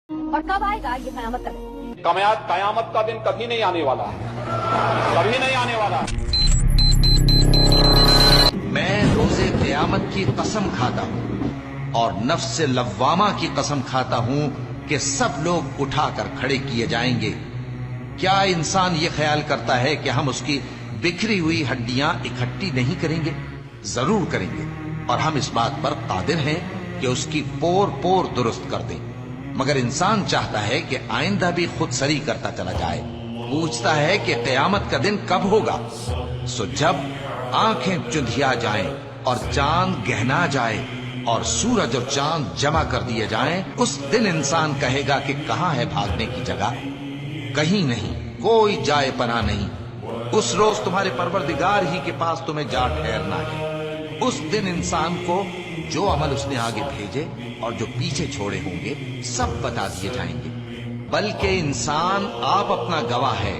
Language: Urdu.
اور کب آئے گا یہ قیامت کا دن؟ قیامت کا دن کبھی نہیں آنے والا، کبھی نہیں آنے والا۔ میں روز قیامت کی قسم کھاتا ہوں اور نفس لوامہ کی قسم کھاتا ہوں کہ سب لوگ اٹھا کر کھڑے کیے جائیں گے۔ کیا انسان یہ خیال کرتا ہے کہ ہم اس کی بکھری ہوئی ہڈیاں اکٹھی نہیں کریں گے؟ ضرور کریں گے، اور ہم اس بات پر قادر ہیں کہ اس کی پور پور درست کر دیں۔ مگر انسان چاہتا ہے کہ آئندہ بھی خود سری کرتا چلا جائے، پوچھتا ہے کہ قیامت کا دن کب ہوگا۔ سو جب آنکھیں چندھیا جائیں اور چاند گہنا جائے اور سورج اور چاند جمع کر دیے جائیں، اس دن انسان کہے گا کہ کہاں ہے بھاگنے کی جگہ؟ کہیں نہیں، کوئی جائے پناہ نہیں۔ اس روز تمہارے پروردگار ہی کے پاس تمہیں جا ٹھہرنا ہے۔ اس دن انسان کو جو عمل اس نے آگے بھیجے اور جو پیچھے چھوڑے ہوں گے سب بتا دیے جائیں گے، بلکہ انسان آپ اپنا گواہ ہے۔